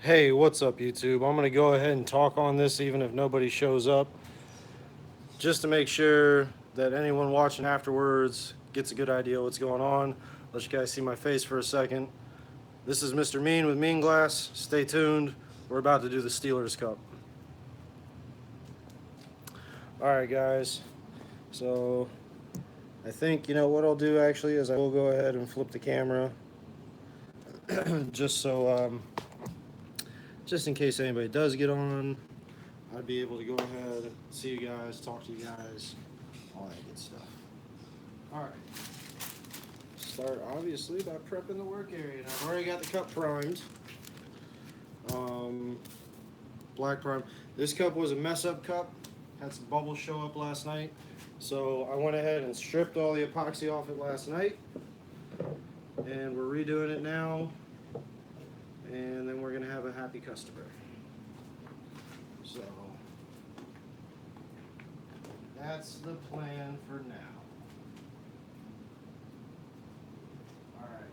Hey, what's up, YouTube? I'm going to go ahead and talk on this even if nobody shows up, just to make sure that anyone watching afterwards gets a good idea what's going on. Let you guys see my face for a second. This is Mr. Mean with Mean Glass. Stay tuned. We're about to do the Steelers Cup. Alright, guys. So, I think, what I'll do actually is I will go ahead and flip the camera just so, just in case anybody does get on, I'd be able to go ahead, see you guys, talk to you guys, all that good stuff. Alright. Start obviously by prepping the work area. Now, I've already got the cup primed. Black prime. This cup was a mess up cup. Had some bubbles show up last night. So I went ahead and stripped all the epoxy off it last night. And we're redoing it now. And then we're going to have a happy customer. So that's the plan for now. Alright.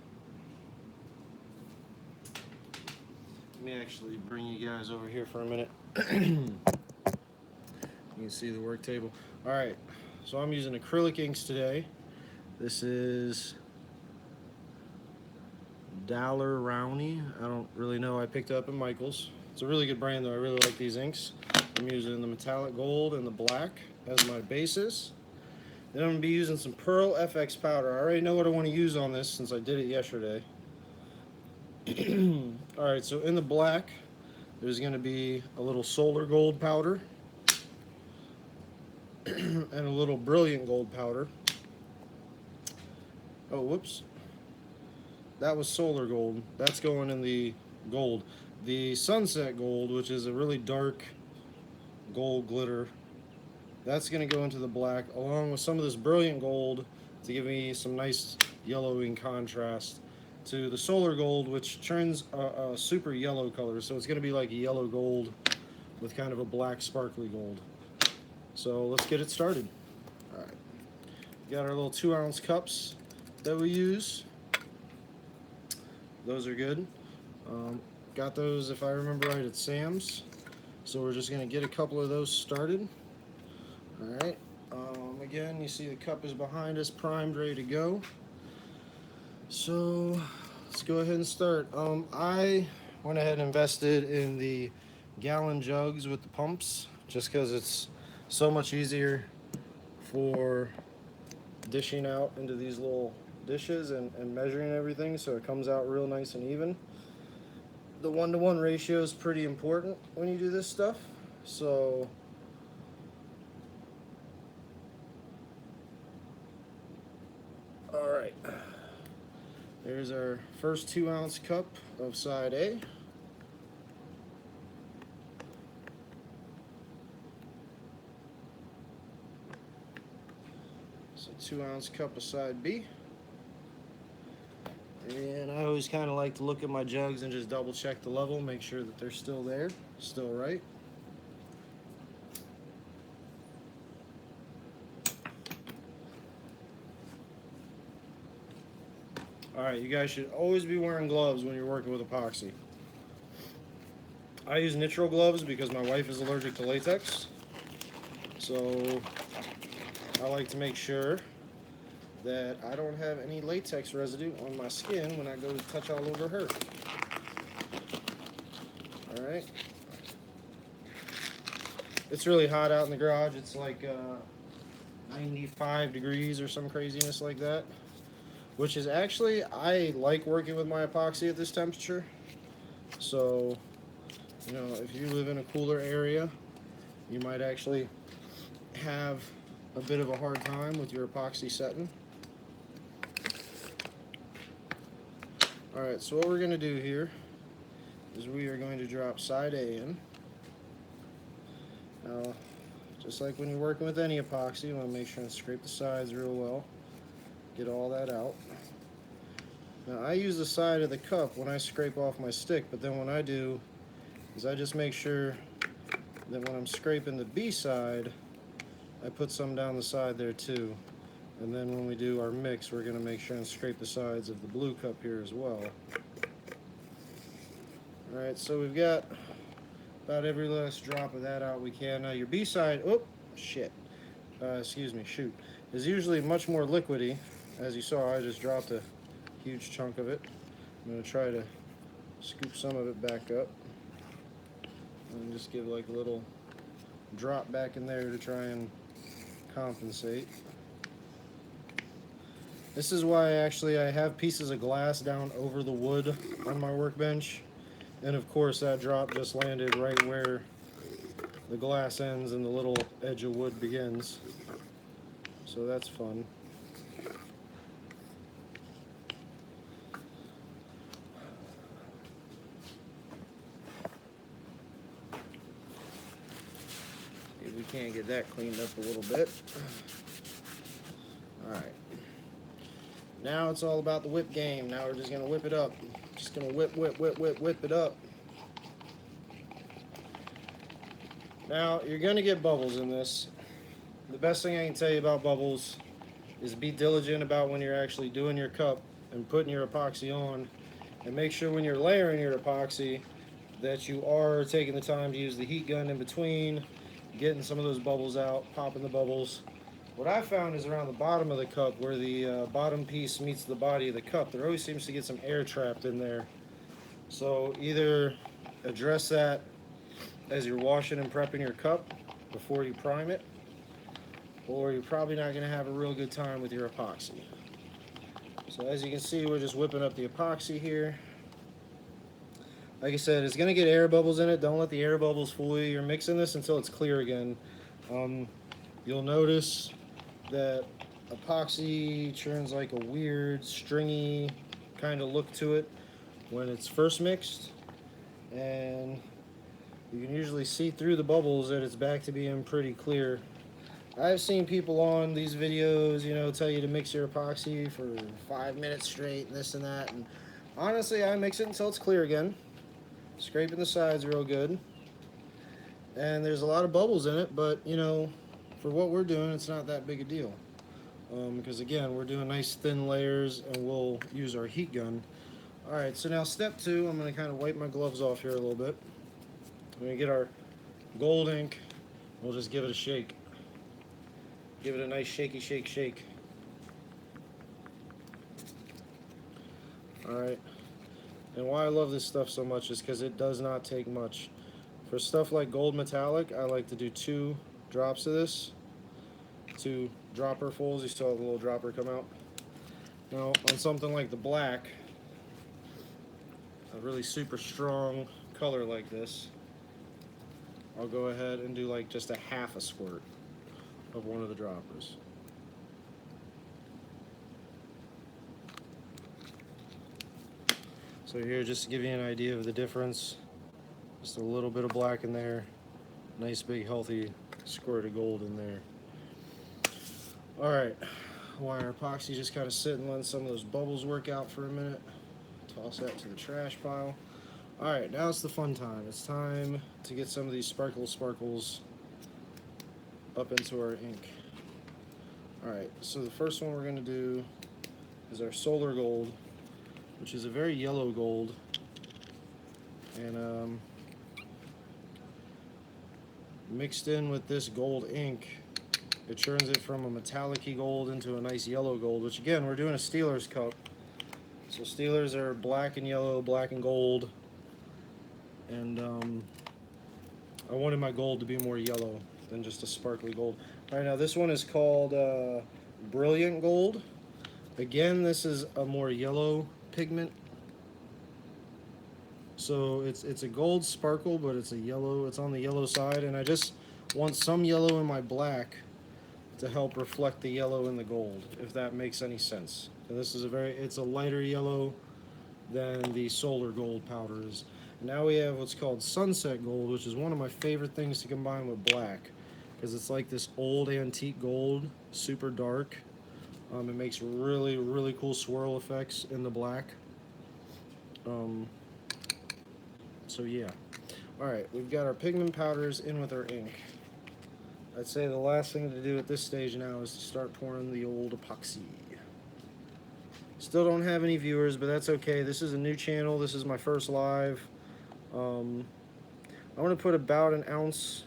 Let me actually bring you guys over here for a minute. You can see the work table. Alright, so I'm using acrylic inks today. This is Daler-Rowney. I don't really know. I picked it up at Michael's. It's a really good brand though. I really like these inks. I'm using the metallic gold and the black as my basis. Then I'm going to be using some Pearl FX powder. I already know what I want to use on this since I did it yesterday. Alright, so in the black, there's going to be a little solar gold powder and a little brilliant gold powder. Oh, whoops. That was solar gold. That's going in the gold. The sunset gold, which is a really dark gold glitter, that's going to go into the black, along with some of this brilliant gold to give me some nice yellowing contrast to the solar gold, which turns a super yellow color. So it's going to be like a yellow gold with kind of a black sparkly gold. So let's get it started. All right, we got our little 2-ounce cups that we use. Those are good. Got those, if I remember right, at Sam's. So we're just going to get a couple of those started. Alright, again, you see the cup is behind us, primed, ready to go. So let's go ahead and start. I went ahead and invested in the gallon jugs with the pumps just because it's so much easier for dishing out into these little dishes and measuring everything, so it comes out real nice and even. The 1-to-1 ratio is pretty important when you do this stuff. So alright, there's our first 2-ounce cup of side A. So 2-ounce cup of side B. And I always kind of like to look at my jugs and just double check the level, make sure that they're still there, still right. Alright, you guys should always be wearing gloves when you're working with epoxy. I use nitrile gloves because my wife is allergic to latex. So I like to make sure that I don't have any latex residue on my skin when I go to touch all over her. Alright. It's really hot out in the garage. It's like 95 degrees or some craziness like that. Which is actually, I like working with my epoxy at this temperature. So, if you live in a cooler area, you might actually have a bit of a hard time with your epoxy setting. Alright, so what we're going to do here is we are going to drop side A in. Now, just like when you're working with any epoxy, you want to make sure and scrape the sides real well. Get all that out. Now, I use the side of the cup when I scrape off my stick, but then what I do is I just make sure that when I'm scraping the B side, I put some down the side there too. And then when we do our mix, we're going to make sure and scrape the sides of the blue cup here as well. Alright, so we've got about every last drop of that out we can. Now your B-side, oh, shit. Excuse me, shoot. Is usually much more liquidy. As you saw, I just dropped a huge chunk of it. I'm going to try to scoop some of it back up. And just give like a little drop back in there to try and compensate. This is why actually I have pieces of glass down over the wood on my workbench. And of course that drop just landed right where the glass ends and the little edge of wood begins. So that's fun. See if we can't get that cleaned up a little bit. Alright. Now it's all about the whip game. Now we're just going to whip it up. Just going to whip it up. Now, you're going to get bubbles in this. The best thing I can tell you about bubbles is be diligent about when you're actually doing your cup and putting your epoxy on. And make sure when you're layering your epoxy that you are taking the time to use the heat gun in between, getting some of those bubbles out, popping the bubbles. What I found is around the bottom of the cup, where the bottom piece meets the body of the cup, there always seems to get some air trapped in there. So either address that as you're washing and prepping your cup before you prime it, or you're probably not going to have a real good time with your epoxy. So as you can see, we're just whipping up the epoxy here. Like I said, it's going to get air bubbles in it. Don't let the air bubbles fool you. You're mixing this until it's clear again. You'll notice that epoxy turns like a weird, stringy kind of look to it when it's first mixed. And you can usually see through the bubbles that it's back to being pretty clear. I've seen people on these videos, you know, tell you to mix your epoxy for 5 minutes straight and this and that. And honestly, I mix it until it's clear again. Scraping the sides real good. And there's a lot of bubbles in it, but, you know, for what we're doing, it's not that big a deal. Because, again, we're doing nice thin layers, and we'll use our heat gun. Alright, so now step 2, I'm going to kind of wipe my gloves off here a little bit. We're going to get our gold ink. We'll just give it a shake. Give it a nice shaky shake shake. Alright. And why I love this stuff so much is because it does not take much. For stuff like gold metallic, I like to do 2 drops of this. 2 dropperfuls. You saw the little dropper come out. Now, on something like the black, a really super strong color like this, I'll go ahead and do like just a half a squirt of one of the droppers. So here, just to give you an idea of the difference, just a little bit of black in there, nice big healthy squirt of gold in there. Alright, while our epoxy just kind of sit and let some of those bubbles work out for a minute, toss that to the trash pile. Alright, now it's the fun time. It's time to get some of these sparkles up into our ink. Alright, so the first one we're going to do is our Solar Gold, which is a very yellow gold. And mixed in with this gold ink, it turns it from a metallic-y gold into a nice yellow gold, which again, we're doing a Steelers cup. So Steelers are black and yellow, black and gold. And I wanted my gold to be more yellow than just a sparkly gold. Alright, now this one is called Brilliant Gold. Again, this is a more yellow pigment. So it's a gold sparkle, but it's a yellow, it's on the yellow side, and I just want some yellow in my black to help reflect the yellow in the gold, if that makes any sense. So this is it's a lighter yellow than the Solar Gold powder is. Now we have what's called Sunset Gold, which is one of my favorite things to combine with black, because it's like this old antique gold, super dark. It makes really, really cool swirl effects in the black. So yeah. Alright, we've got our pigment powders in with our ink. I'd say the last thing to do at this stage now is to start pouring the old epoxy. Still don't have any viewers, but that's okay. This is a new channel. This is my first live. I'm going to put about an ounce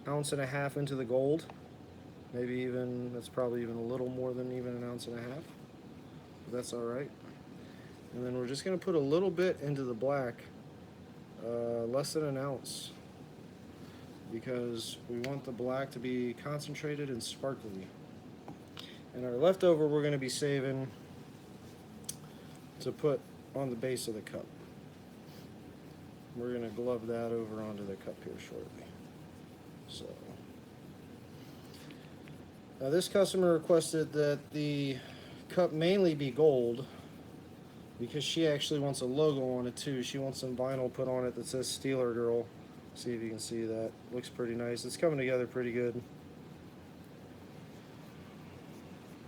and a half into the gold. Maybe even, that's probably even a little more than even an ounce and a half. But that's alright. And then we're just going to put a little bit into the black, less than an ounce, because we want the black to be concentrated and sparkly. And our leftover we're going to be saving to put on the base of the cup. We're going to glove that over onto the cup here shortly. So now this customer requested that the cup mainly be gold because she actually wants a logo on it too. She wants some vinyl put on it that says Steeler Girl. See if you can see that. Looks pretty nice. It's coming together pretty good.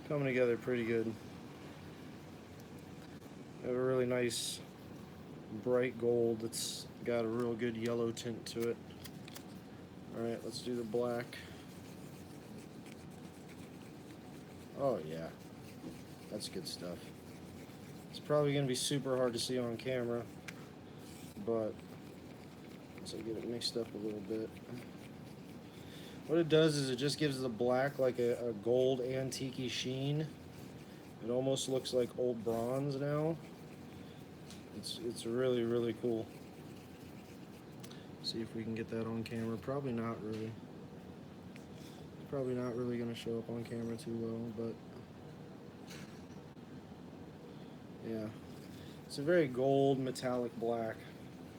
Coming together pretty good. Have a really nice bright gold that's got a real good yellow tint to it. Alright, let's do the black. Oh yeah, that's good stuff. It's probably going to be super hard to see on camera, but once I get it mixed up a little bit. What it does is it just gives the black like a gold antique-y sheen. It almost looks like old bronze now. It's really, really cool. See if we can get that on camera. Probably not really. It's probably not really going to show up on camera too well, but yeah. It's a very gold metallic black.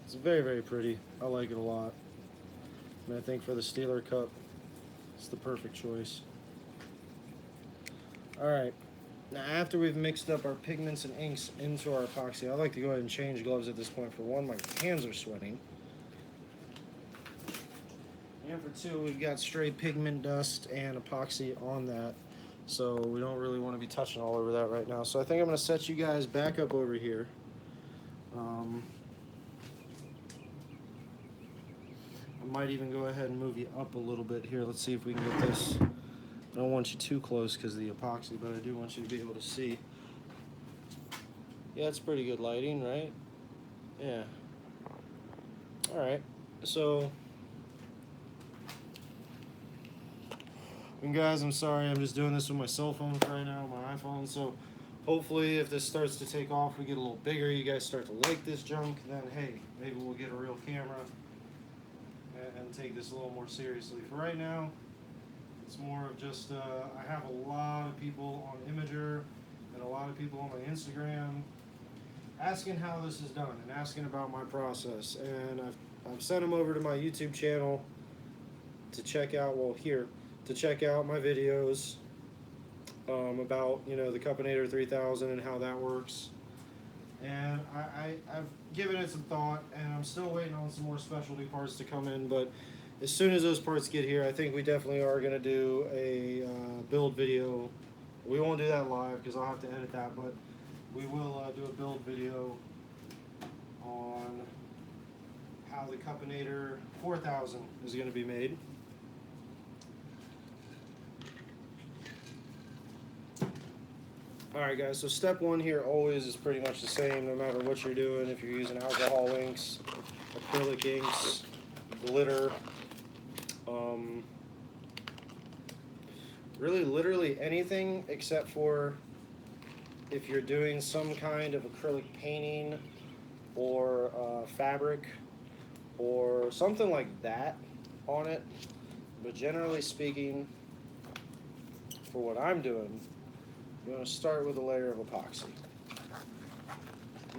It's very, very pretty. I like it a lot. And I think for the Steeler Cup, it's the perfect choice. Alright. Now after we've mixed up our pigments and inks into our epoxy, I like to go ahead and change gloves at this point. For one, my hands are sweating. And for two, we've got stray pigment dust and epoxy on that. So we don't really want to be touching all over that right now. So I think I'm going to set you guys back up over here. I might even go ahead and move you up a little bit here. Let's see if we can get this. I don't want you too close because of the epoxy, but I do want you to be able to see. Yeah, it's pretty good lighting, right? Yeah. Alright, so and guys, I'm sorry, I'm just doing this with my cell phone right now, my iPhone, so hopefully if this starts to take off, we get a little bigger, you guys start to like this junk, then hey, maybe we'll get a real camera and take this a little more seriously. For right now, it's more of just, I have a lot of people on Imager and a lot of people on my Instagram asking how this is done and asking about my process, and I've sent them over to my YouTube channel to check out, to check out my videos about, you know, the Cuppinator 3000 and how that works. And I've given it some thought, and I'm still waiting on some more specialty parts to come in, but as soon as those parts get here, I think we definitely are going to do a build video. We won't do that live because I'll have to edit that, but we will do a build video on how the Cuppinator 4000 is going to be made. Alright guys, so step one here always is pretty much the same no matter what you're doing. If you're using alcohol inks, acrylic inks, glitter, really literally anything except for if you're doing some kind of acrylic painting or fabric or something like that on it. But generally speaking, for what I'm doing, you want to start with a layer of epoxy.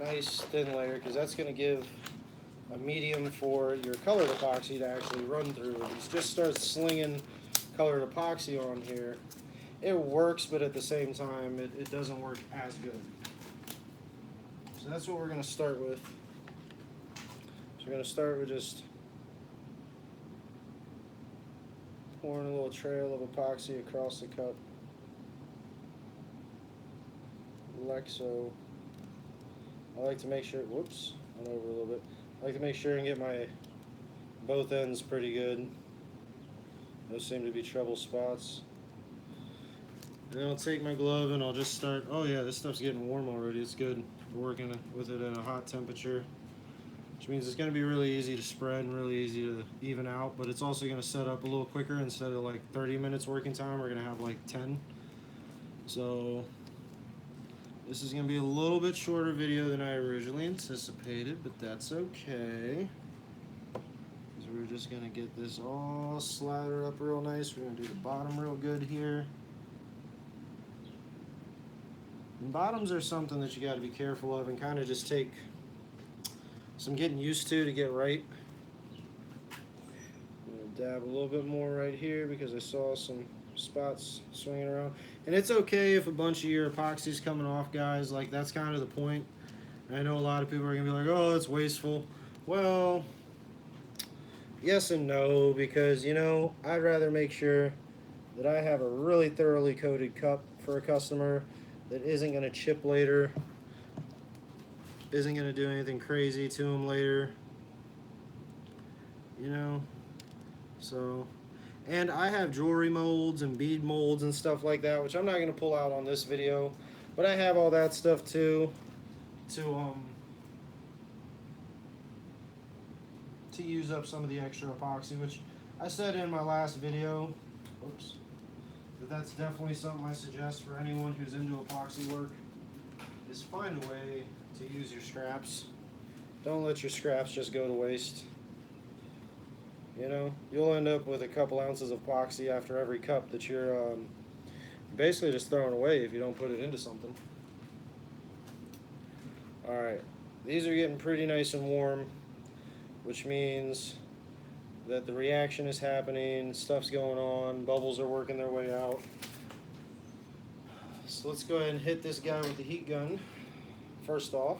Nice thin layer, because that's going to give a medium for your colored epoxy to actually run through. If you just start slinging colored epoxy on here, it works, but at the same time, it doesn't work as good. So that's what we're going to start with. So we're going to start with just pouring a little trail of epoxy across the cup, like so. I like to make sure, whoops, went over a little bit. I like to make sure and get my both ends pretty good. Those seem to be trouble spots. And then I'll take my glove and I'll just start, oh yeah, this stuff's getting warm already, it's good. We're working with it at a hot temperature. which means it's going to be really easy to spread and really easy to even out, but it's also going to set up a little quicker. Instead of like 30 minutes working time, we're going to have like 10. So this is going to be a little bit shorter video than I originally anticipated, but that's okay. So we're just going to get this all slathered up real nice. We're going to do the bottom real good here. And bottoms are something that you got to be careful of and kind of just take some getting used to get right. I'm going to dab a little bit more right here because I saw some spots swinging around. And it's okay if a bunch of your epoxy's coming off, guys. Like, that's kind of the point. And I know a lot of people are going to be like, oh, that's wasteful. Well, yes and no, because, you know, I'd rather make sure that I have a really thoroughly coated cup for a customer that isn't going to chip later, isn't going to do anything crazy to them later, you know. So, and I have jewelry molds and bead molds and stuff like that, which I'm not going to pull out on this video, but I have all that stuff too to use up some of the extra epoxy, which I said in my last video. Oops. But that's definitely something I suggest for anyone who's into epoxy work, is find a way to use your scraps. Don't let your scraps just go to waste. You know, you'll end up with a couple ounces of epoxy after every cup that you're basically just throwing away if you don't put it into something. Alright, these are getting pretty nice and warm, which means that the reaction is happening, stuff's going on, bubbles are working their way out. So let's go ahead and hit this guy with the heat gun. First off,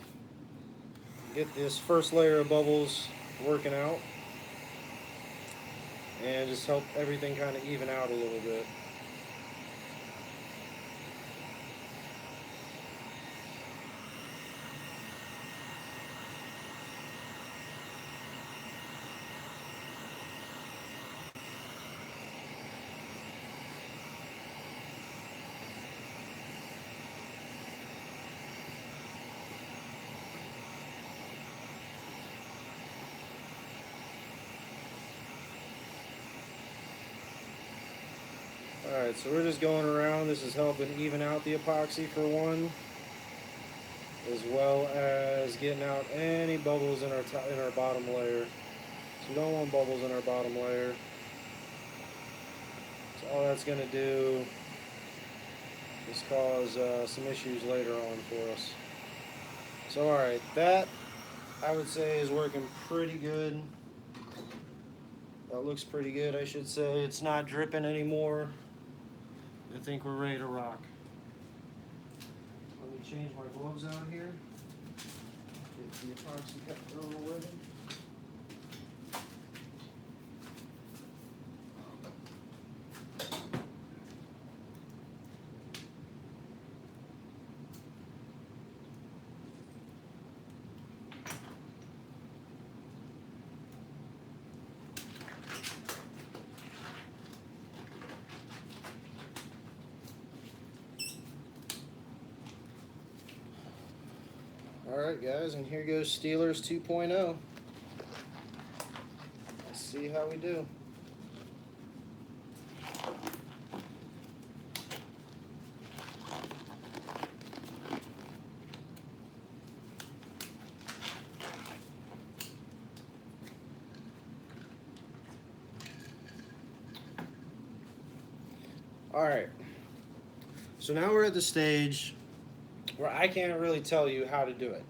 get this first layer of bubbles working out and just help everything kind of even out a little bit. Alright, so we're just going around. This is helping even out the epoxy for one, as well as getting out any bubbles in our bottom layer. So we don't want bubbles in our bottom layer. So all that's going to do is cause some issues later on for us. So alright, that I would say is working pretty good. That looks pretty good, I should say. It's not dripping anymore. I think we're ready to rock. Let me change my gloves out here. Get the epoxy cut thrown away. Alright guys, and here goes Steelers 2.0. Let's see how we do. Alright, so now we're at the stage where I can't really tell you how to do it.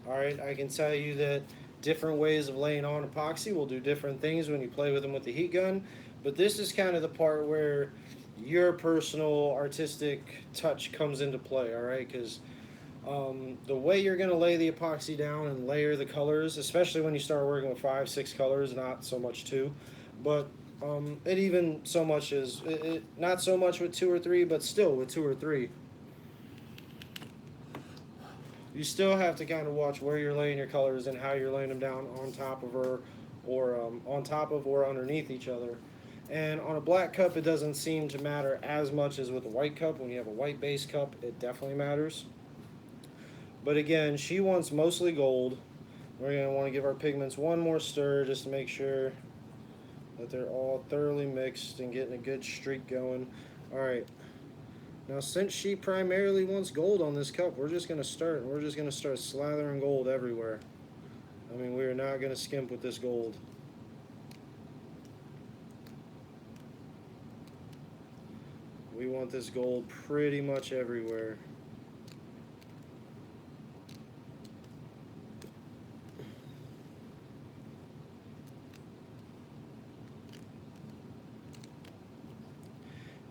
Alright, I can tell you that different ways of laying on epoxy will do different things when you play with them with the heat gun, but this is kind of the part where your personal artistic touch comes into play, alright? Because the way you're going to lay the epoxy down and layer the colors, especially when you start working with 5, 6 colors, not so much 2, but it even so much as, not so much with 2 or 3, but still with 2 or 3. You still have to kind of watch where you're laying your colors and how you're laying them down on top of or underneath each other. And on a black cup, it doesn't seem to matter as much as with a white cup. When you have a white base cup, it definitely matters. But again, she wants mostly gold. We're going to want to give our pigments one more stir just to make sure that they're all thoroughly mixed and getting a good streak going. Alright, now since she primarily wants gold on this cup, we're just going to start slathering gold everywhere. I mean, we are not going to skimp with this gold. We want this gold pretty much everywhere.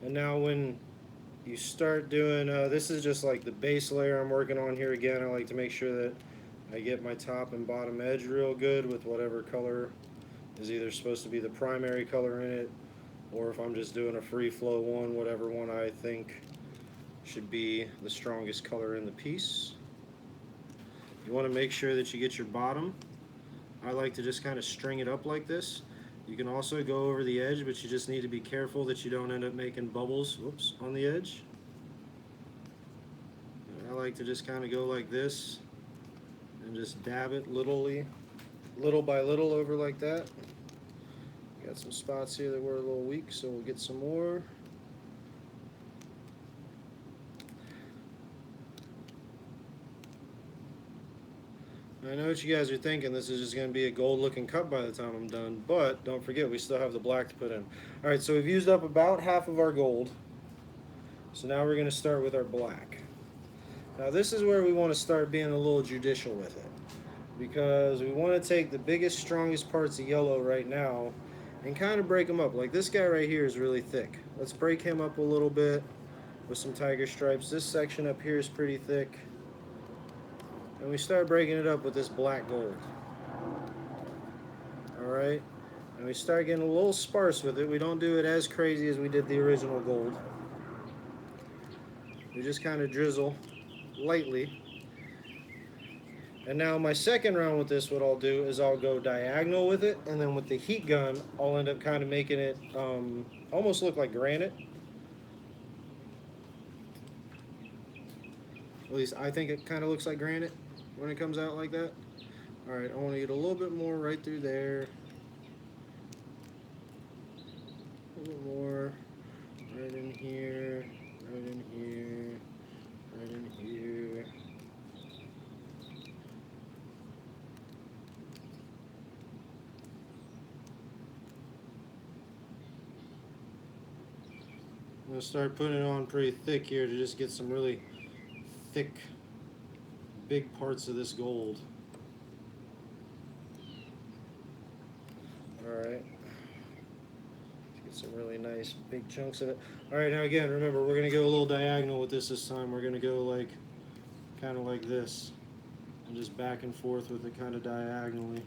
And now when you start doing, this is just like the base layer I'm working on here again. I like to make sure that I get my top and bottom edge real good with whatever color is either supposed to be the primary color in it, or if I'm just doing a free flow one, whatever one I think should be the strongest color in the piece. You want to make sure that you get your bottom. I like to just kind of string it up like this. You can also go over the edge, but you just need to be careful that you don't end up making bubbles, whoops, on the edge. And I like to just kind of go like this and just dab it little by little over like that. Got some spots here that were a little weak, so we'll get some more. I know what you guys are thinking, this is just going to be a gold looking cup by the time I'm done, but don't forget we still have the black to put in. Alright, so we've used up about half of our gold, so now we're going to start with our black. Now this is where we want to start being a little judicial with it, because we want to take the biggest, strongest parts of yellow right now and kind of break them up. Like this guy right here is really thick. Let's break him up a little bit with some tiger stripes. This section up here is pretty thick. And we start breaking it up with this black gold. Alright? And we start getting a little sparse with it. We don't do it as crazy as we did the original gold. We just kind of drizzle lightly. And now my second round with this, what I'll do is I'll go diagonal with it, and then with the heat gun, I'll end up kind of making it almost look like granite. At least I think it kind of looks like granite when it comes out like that. Alright, I want to get a little bit more right through there. A little bit more right in here, right in here, right in here. I'm going to start putting it on pretty thick here to just get some really thick, big parts of this gold. Alright. Get some really nice big chunks of it. Alright, now again, remember, we're going to go a little diagonal with this time. We're going to go like, kind of like this. And just back and forth with it kind of diagonally.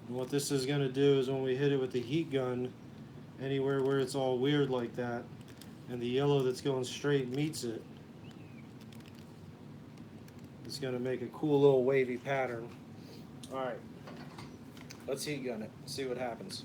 And what this is going to do is when we hit it with the heat gun, anywhere where it's all weird like that, and the yellow that's going straight meets it, it's going to make a cool little wavy pattern. Alright, let's heat gun it, see what happens.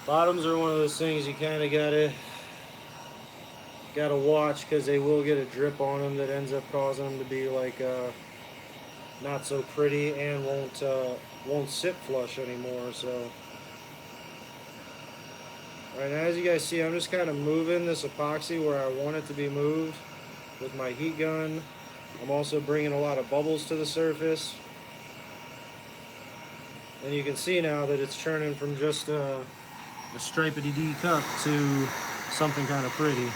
Bottoms are one of those things you kind of gotta watch, because they will get a drip on them that ends up causing them to be like not so pretty and won't sit flush anymore. So right now, as you guys see, I'm just kind of moving this epoxy where I want it to be moved with my heat gun. I'm also bringing a lot of bubbles to the surface, and you can see now that it's turning from just a stripedy D cup to something kind of pretty.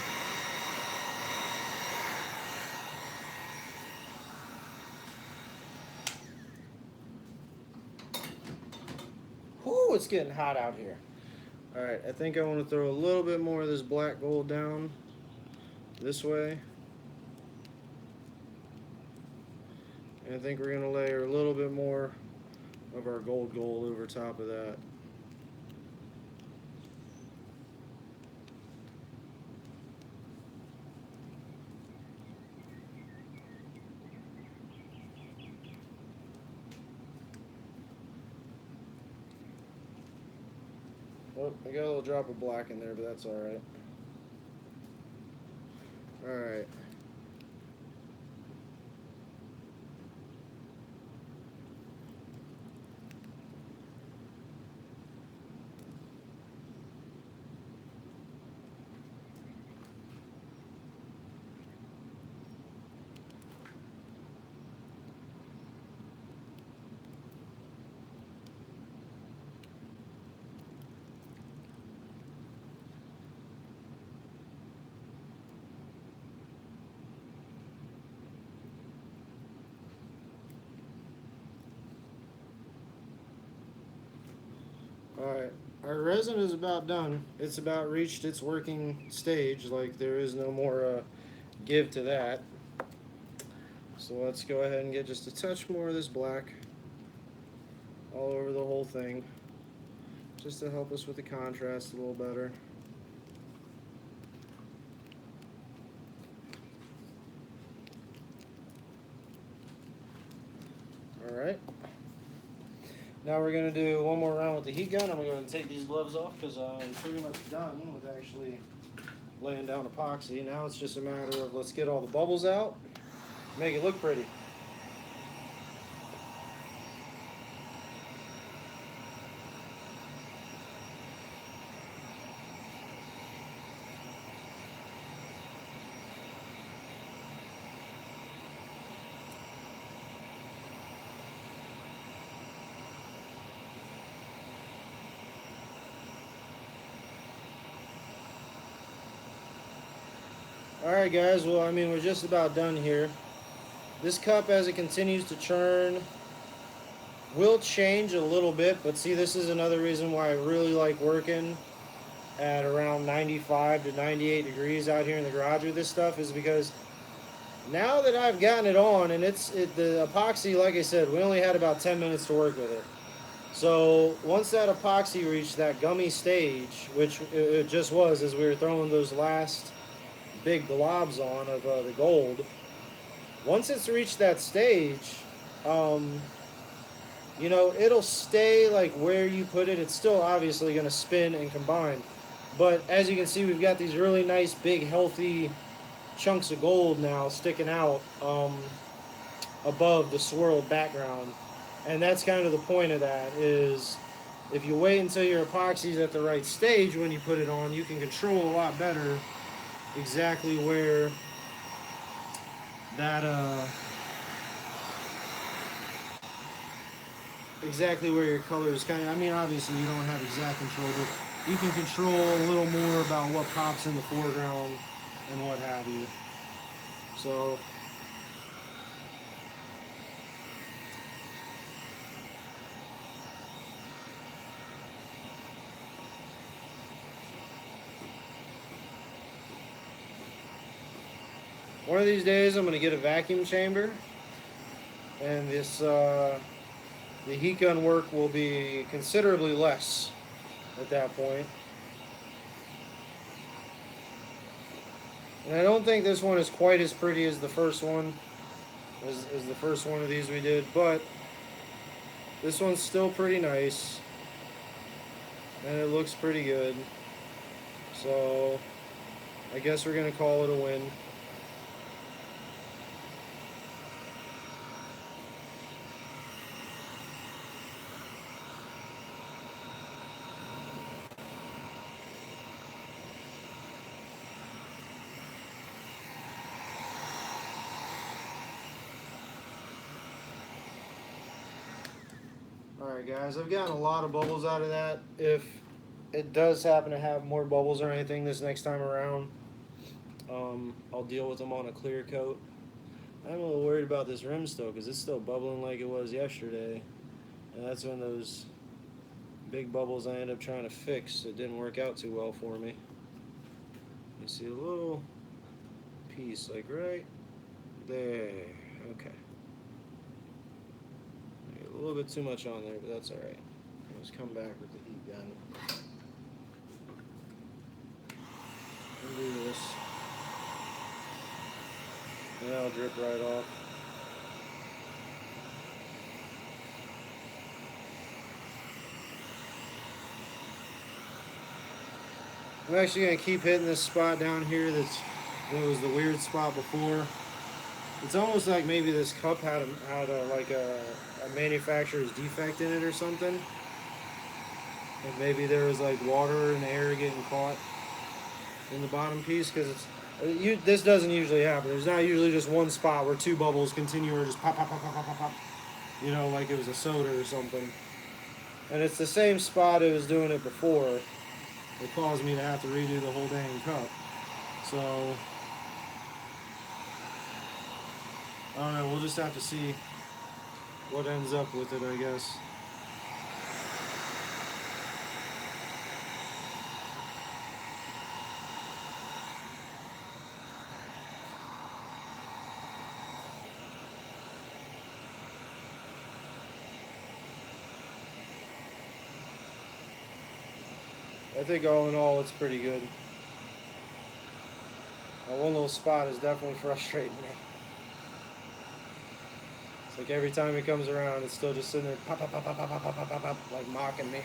Whoo, it's getting hot out here. Alright, I think I want to throw a little bit more of this black gold down this way. And I think we're going to layer a little bit more of our gold over top of that. Oh, I got a little drop of black in there, but that's alright. Alright. Alright, our resin is about done. It's about reached its working stage, like there is no more give to that. So let's go ahead and get just a touch more of this black all over the whole thing, just to help us with the contrast a little better. Alright. Now we're going to do one more round with the heat gun. I'm going to take these gloves off because I'm pretty much done with actually laying down epoxy. Now it's just a matter of let's get all the bubbles out, make it look pretty. Alright guys, well I mean we're just about done here. This cup as it continues to churn will change a little bit, but see this is another reason why I really like working at around 95 to 98 degrees out here in the garage with this stuff, is because now that I've gotten it on, and the epoxy, like I said, we only had about 10 minutes to work with it. So once that epoxy reached that gummy stage, which it just was as we were throwing those last big globs on of the gold, once it's reached that stage, you know, it'll stay like where you put it. It's still obviously going to spin and combine. But as you can see, we've got these really nice, big, healthy chunks of gold now sticking out above the swirled background. And that's kind of the point of that, is if you wait until your epoxy's at the right stage when you put it on, you can control a lot better exactly where that exactly where your color is kind of, I mean obviously you don't have exact control, but you can control a little more about what pops in the foreground and what have you. So one of these days I'm going to get a vacuum chamber, and this the heat gun work will be considerably less at that point. And I don't think this one is quite as pretty as the first one, as the first one of these we did, but this one's still pretty nice, and it looks pretty good. So I guess we're going to call it a win. Alright guys, I've gotten a lot of bubbles out of that. If it does happen to have more bubbles or anything this next time around, I'll deal with them on a clear coat. I'm a little worried about this rim still because it's still bubbling like it was yesterday. And that's when those big bubbles I ended up trying to fix. It didn't work out too well for me. You see a little piece like right there. Okay. A little bit too much on there, but that's alright. Let's come back with the heat gun. And do this. And that'll drip right off. I'm actually going to keep hitting this spot down here that was the weird spot before. It's almost like maybe this cup had a manufacturer's defect in it or something. And maybe there was like water and air getting caught in the bottom piece, because this doesn't usually happen. There's not usually just one spot where two bubbles continue or just pop, pop, pop, pop, pop, pop, pop. You know, like it was a soda or something. And it's the same spot it was doing it before. It caused me to have to redo the whole dang cup. So I don't know, we'll just have to see what ends up with it, I guess. I think all in all, it's pretty good. That one little spot is definitely frustrating me. It's like every time it comes around, it's still just sitting there, pop, pop, pop, pop, pop, pop, pop, pop, pop, like mocking me.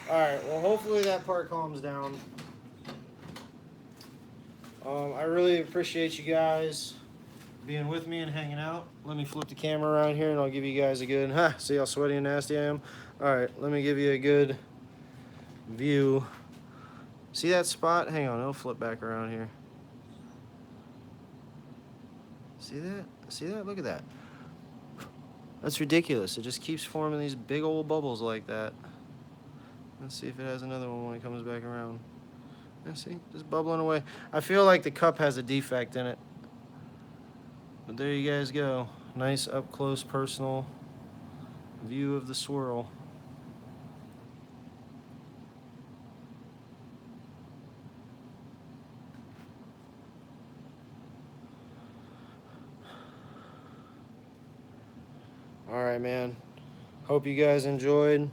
Alright, well, hopefully that part calms down. I really appreciate you guys being with me and hanging out. Let me flip the camera around here and I'll give you guys a good, see how sweaty and nasty I am? Alright, let me give you a good view. See that spot? Hang on, it'll flip back around here. See that? See that? Look at that. That's ridiculous. It just keeps forming these big old bubbles like that. Let's see if it has another one when it comes back around. Yeah, see? Just bubbling away. I feel like the cup has a defect in it. But there you guys go. Nice up close personal view of the swirl. Alright, man. Hope you guys enjoyed.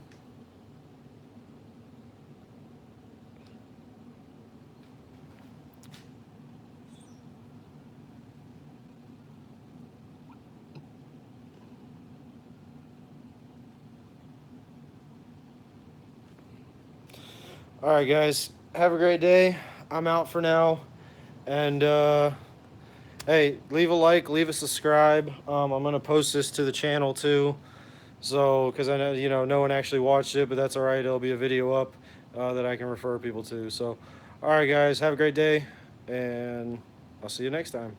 Alright, guys. Have a great day. I'm out for now. And, hey, leave a like, leave a subscribe. I'm going to post this to the channel, too. So, because I know, no one actually watched it, but that's all right. It'll be a video up that I can refer people to. So, all right, guys, have a great day, and I'll see you next time.